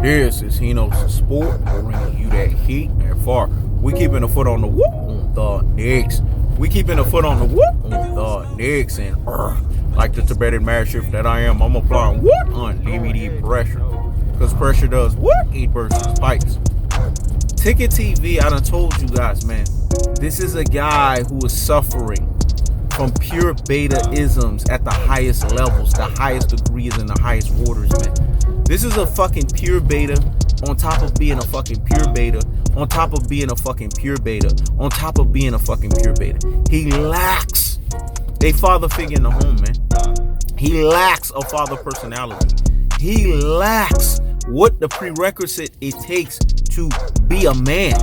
This is Hino's Sport, bringing you that heat and far. We keeping a foot on the whoop on the Knicks. We keeping a foot on the whoop on the Knicks. And like the Tibetan Mastiff that I am, I'm applying what on DVD pressure. Because pressure does what? It bursts spikes. Ticket TV, I done told you guys, man. This is a guy who is suffering from pure beta-isms at the highest levels, the highest degrees, and the highest orders, man. This is a fucking pure beta on top of being a fucking pure beta, on top of being a fucking pure beta, on top of being a fucking pure beta. He lacks a father figure in the home, man. He lacks a father personality. He lacks what the prerequisite it takes to be a man.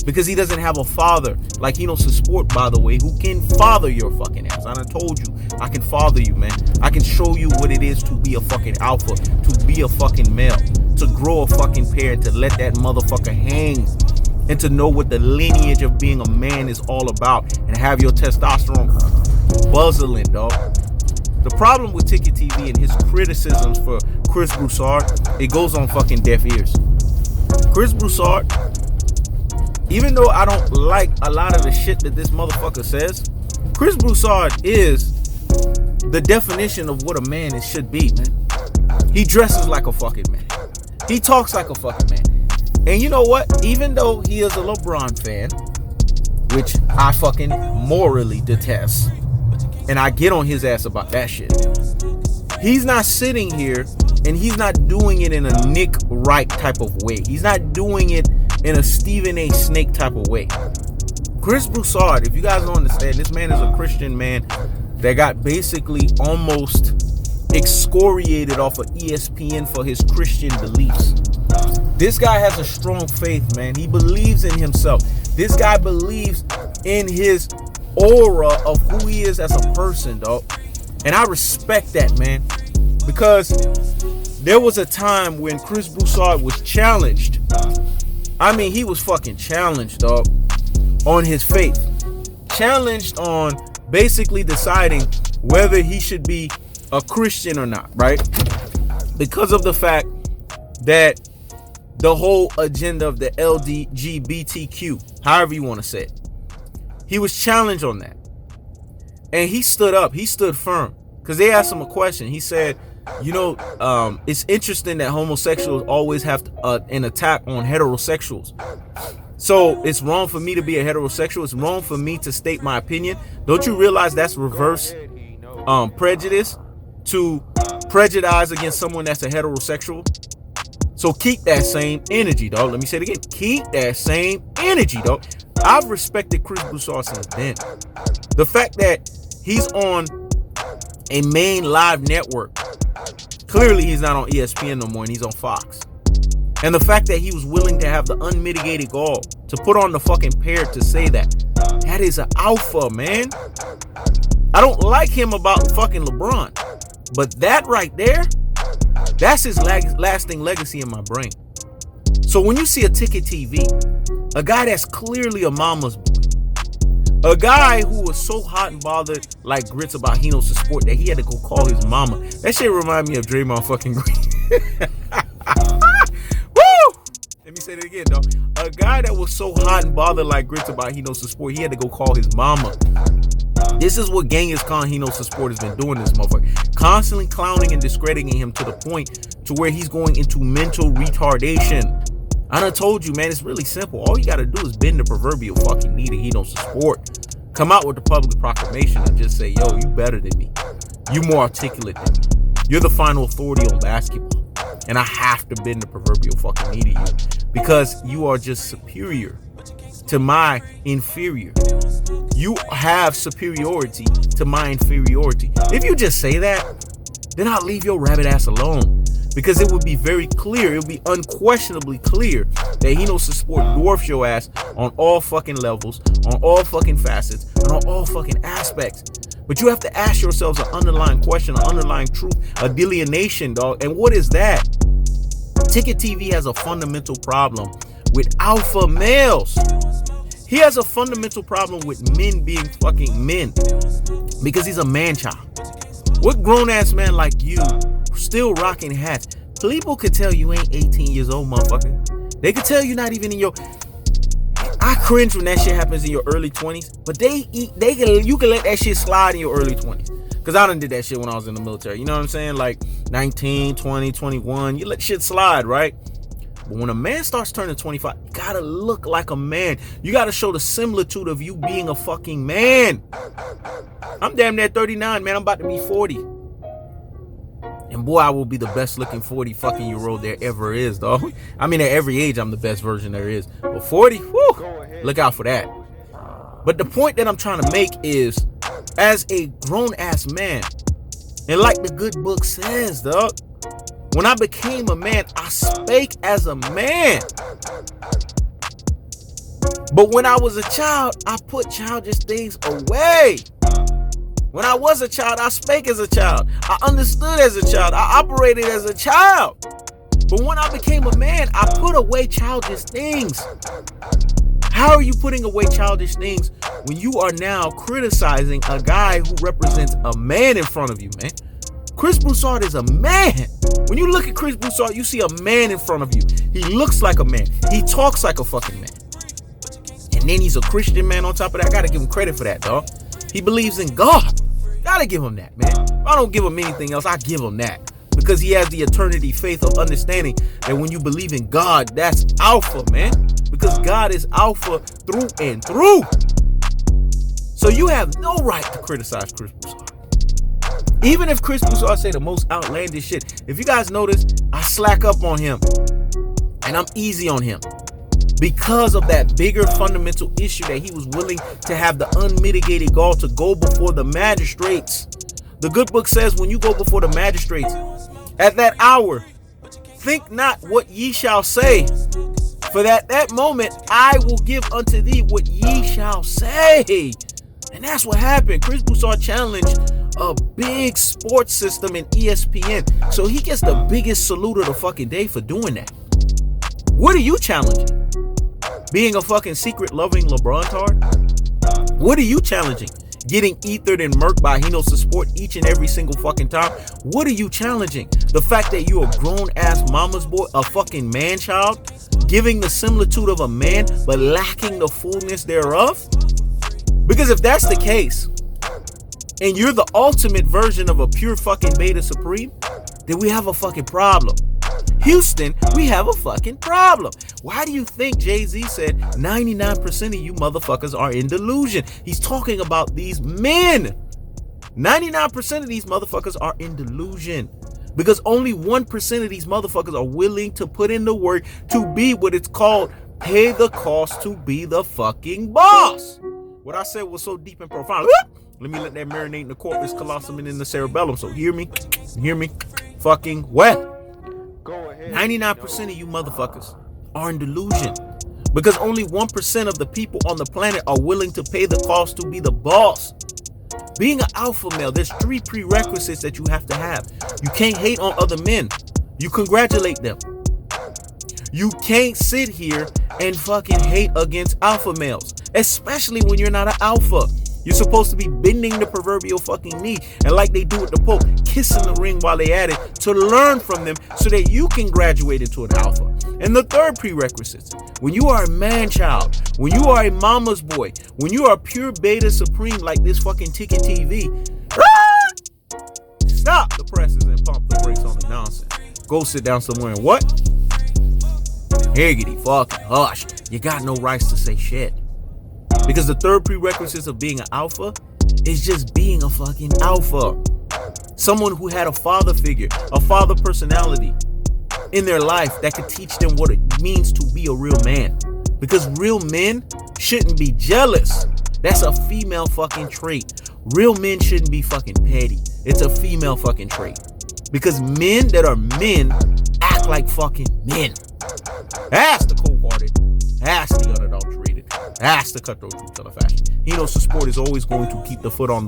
Because he doesn't have a father like he knows to sport, by the way, who can father your fucking ass. I done told you, I can father you, man. I can show you what it is to be a fucking alpha, to be a fucking male, to grow a fucking pair, to let that motherfucker hang, and to know what the lineage of being a man is all about, and have your testosterone buzzing, dog. The problem with Ticket TV and his criticisms for Chris Broussard, it goes on fucking deaf ears. Chris Broussard, even though I don't like a lot of the shit that this motherfucker says, Chris Broussard is the definition of what a man should be, man. He dresses like a fucking man. He talks like a fucking man. And you know what? Even though he is a LeBron fan, which I fucking morally detest, and I get on his ass about that shit, he's not sitting here and he's not doing it in a Nick Wright type of way. He's not doing it in a Stephen A. Snake type of way. Chris Broussard, if you guys don't understand, this man is a Christian man that got basically almost excoriated off of ESPN for his Christian beliefs. This guy has a strong faith, man. He believes in himself. This guy believes in his aura of who he is as a person, dog. And I respect that, man. Because there was a time when Chris Broussard was challenged. I mean, he was fucking challenged, dog, on his faith. Challenged on basically deciding whether he should be a Christian or not, right? Because of the fact that the whole agenda of the LGBTQ, however you want to say it, he was challenged on that. And he stood up. He stood firm. Because they asked him a question. He said, you know, it's interesting that homosexuals always have an attack on heterosexuals. So it's wrong for me to be a heterosexual. It's wrong for me to state my opinion. Don't you realize that's reverse prejudice, to prejudice against someone that's a heterosexual? So keep that same energy, dog. Let me say it again. Keep that same energy, dog. I've respected Chris Broussard since then. The fact that he's on a main live network, clearly he's not on ESPN no more and he's on Fox. And the fact that he was willing to have the unmitigated gall to put on the fucking pair to say that is an alpha, man. I don't like him about fucking LeBron, but that right there, that's his lasting legacy in my brain. So when you see a Ticket TV, a guy that's clearly a mama's boy, a guy who was so hot and bothered like grits about he knows the sport that he had to go call his mama. That shit remind me of Draymond fucking Green. Woo! Let me say that again, though. A guy that was so hot and bothered like grits about he knows the sport, he had to go call his mama. This is what Genghis Khan, he knows the sport, has been doing this motherfucker. Constantly clowning and discrediting him to the point to where he's going into mental retardation. I done told you, man, it's really simple. All you gotta do is bend the proverbial fucking knee to he knows the sport. Come out with the public proclamation and just say, yo, you better than me. You more articulate than me. You're the final authority on basketball. And I have to bend the proverbial fucking knee to you because you are just superior to my inferior. You have superiority to my inferiority. If you just say that, then I'll leave your rabbit ass alone. Because it would be very clear, it would be unquestionably clear that he knows the sport dwarfs your ass on all fucking levels, on all fucking facets, and on all fucking aspects. But you have to ask yourselves an underlying question, an underlying truth, a delineation, dog. And what is that? Ticket TV has a fundamental problem with alpha males. He has a fundamental problem with men being fucking men because he's a man child. What grown ass man like you still rocking hats People could tell you ain't 18 years old, motherfucker. They could tell you not even in your... I cringe when that shit happens in your early 20s, but you can let that shit slide in your early 20s. Because I done did that shit when I was in the military. You know what I'm saying? Like 19, 20, 21. You let shit slide, right? But when a man starts turning 25, you gotta look like a man. You gotta show the similitude of you being a fucking man. I'm damn near 39, man. I'm about to be 40. And boy, I will be the best looking 40 fucking year old there ever is, dog. I mean, at every age, I'm the best version there is. But 40, whoo, look out for that. But the point that I'm trying to make is, as a grown-ass man, and like the good book says, dog, when I became a man, I spake as a man. But when I was a child, I put childish things away. When I was a child, I spake as a child. I understood as a child. I operated as a child. But when I became a man, I put away childish things. How are you putting away childish things when you are now criticizing a guy who represents a man in front of you, man? Chris Broussard is a man. When you look at Chris Broussard, you see a man in front of you. He looks like a man. He talks like a fucking man. And then he's a Christian man on top of that. I gotta give him credit for that, dog. He believes in God. Gotta give him that, man. If I don't give him anything else, I give him that. Because he has the eternity faith of understanding that when you believe in God, that's alpha, man. Because God is alpha through and through. So you have no right to criticize Chris Broussard. Even if Chris Broussard say the most outlandish shit. If you guys notice, I slack up on him. And I'm easy on him. Because of that bigger fundamental issue that he was willing to have the unmitigated gall to go before the magistrates. The good book says when you go before the magistrates, at that hour, think not what ye shall say. For that moment, I will give unto thee what ye shall say. And that's what happened. Chris Broussard challenged a big sports system in ESPN. So he gets the biggest salute of the fucking day for doing that. What are you challenging? Being a fucking secret loving LeBron tard? What are you challenging? Getting ethered and murked by Hino Support each and every single fucking time? What are you challenging? The fact that you're a grown ass mama's boy, a fucking man child, giving the similitude of a man but lacking the fullness thereof? Because if that's the case, and you're the ultimate version of a pure fucking beta supreme, then we have a fucking problem. Houston, we have a fucking problem. Why do you think Jay-Z said 99% of you motherfuckers are in delusion? He's talking about these men. 99% of these motherfuckers are in delusion. Because only 1% of these motherfuckers are willing to put in the work to be what it's called, pay the cost to be the fucking boss. What I said was so deep and profound. Let me let that marinate in the corpus callosum and in the cerebellum. So hear me, fucking well. 99% of you motherfuckers are in delusion because only 1% of the people on the planet are willing to pay the cost to be the boss. Being an alpha male, there's 3 prerequisites that you have to have. You can't hate on other men. You congratulate them. You can't sit here and fucking hate against alpha males, especially when you're not an alpha. You're supposed to be bending the proverbial fucking knee and like they do with the Pope, kissing the ring while they at it to learn from them so that you can graduate into an alpha. And the third prerequisite, when you are a man child, when you are a mama's boy, when you are pure beta supreme like this fucking Ticket TV, stop the presses and pump the brakes on the nonsense. Go sit down somewhere and what? Higgity fucking hush. You got no rights to say shit. Because the third prerequisite of being an alpha is just being a fucking alpha. Someone who had a father figure, a father personality in their life that could teach them what it means to be a real man. Because real men shouldn't be jealous. That's a female fucking trait. Real men shouldn't be fucking petty. It's a female fucking trait. Because men that are men act like fucking men. That's the cold-hearted. That's the unadulterated. That's the cutthroat truth of the fashion. He knows the sport is always going to keep the foot on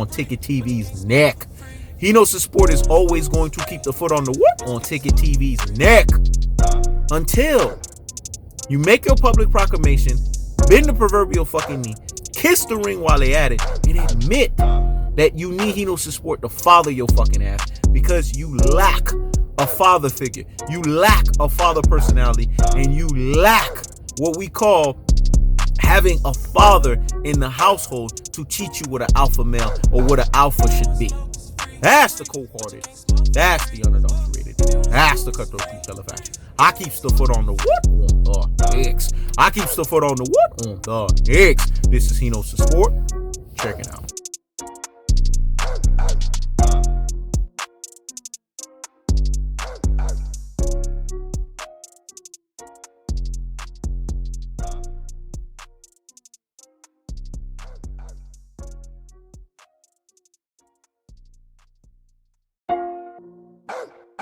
Ticket TV's neck. He knows the sport is always going to keep the foot on Ticket TV's neck. Until you make your public proclamation, bend the proverbial fucking knee, kiss the ring while they at it, and admit that you need Hino support to follow your fucking ass because you lack a father figure. You lack a father personality, and you lack what we call having a father in the household to teach you what an alpha male or what an alpha should be. That's the cold-hearted. That's the unadulterated. That's the cutthroat teacher fashion. I keeps the foot on the what on the X. I keeps the foot on the what on the X. This is Hino's Sport. Check it out.